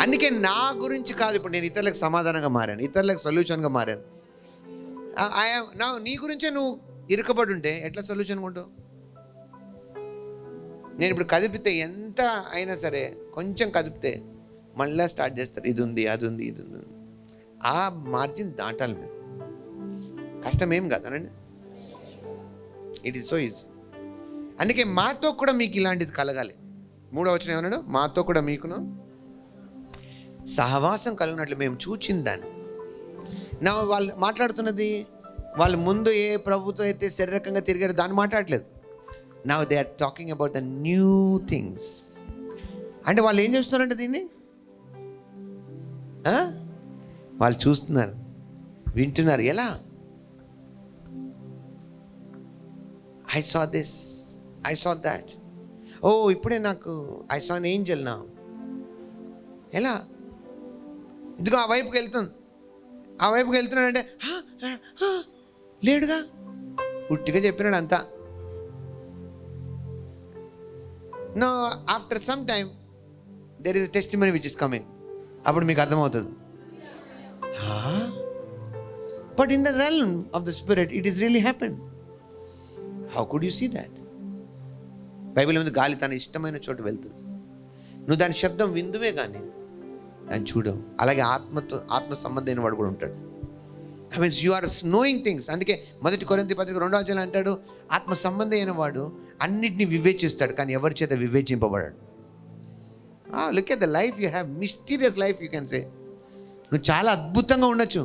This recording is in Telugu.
అందుకే నా గురించి కాదు, ఇప్పుడు నేను ఇతరులకు సమాధానంగా మారాను, ఇతరులకు సొల్యూషన్గా మారాను. నీ గురించే నువ్వు ఇరుకబడి ఉంటే ఎట్లా సొల్యూషన్ ఉంటావు? నేను ఇప్పుడు కదిపితే ఎంత అయినా సరే, కొంచెం కదిపితే మళ్ళీ స్టార్ట్ చేస్తారు, ఇది ఉంది అది ఉంది ఇది ఉంది. ఆ మార్జిన్ దాటాలి మేము. కష్టమేం కాదు అనండి, ఇట్ ఈస్ సో ఈజీ. అందుకే మాతో కూడా మీకు ఇలాంటిది కలగాలి. 3వ వచనం ఏమన్నాడు? మాతో కూడా మీకును సహవాసం కలిగినట్లు మేము చూచిన దాన్ని. నా వాళ్ళు మాట్లాడుతున్నది, వాళ్ళు ముందు ఏ ప్రభుత్వం అయితే శారీరకంగా తిరిగారో దాన్ని మాట్లాడలేదు. Now they are talking about the new things. అంటే వాళ్ళు ఏం చేస్తున్నారంటే దీన్ని వాళ్ళు చూస్తున్నారు, వింటున్నారు. ఎలా? I saw this, I saw that. ఓ ఇప్పుడే నాకు ఐ సా అన్ ఏంజల్ నా. ఎలా? ఇదిగో ఆ వైపుకి వెళ్తున్నాడంటే లేడుగా, ఉట్టిగా చెప్పినాడు అంతా. No, after some time there is a testimony which is coming. అప్పుడు మీకు అర్థమవుతుంది. But in the realm of the spirit it is really happen. How could you see that? Bible మీద గాలి తన ఇష్టమైన చోటు వెళ్తుంది, నువ్వు దాని శబ్దం విందువే కానీ దాన్ని చూడవు. అలాగే ఆత్మ సంబంధమైన వాడు కూడా ఉంటాడు. I means you are knowing things. అందుకే 1 కొరింథీ పత్రిక 2వ అధ్యాయంలో అంటాడు, ఆత్మ సంబంధి అయిన వాడు అన్నిటినీ వివేచిస్తాడు, కానీ ఎవరి చేత వివేచింపబడాడు. Look at the life you have, mysterious life you can say. నువ్వు చాలా అద్భుతంగా ఉండొచ్చు,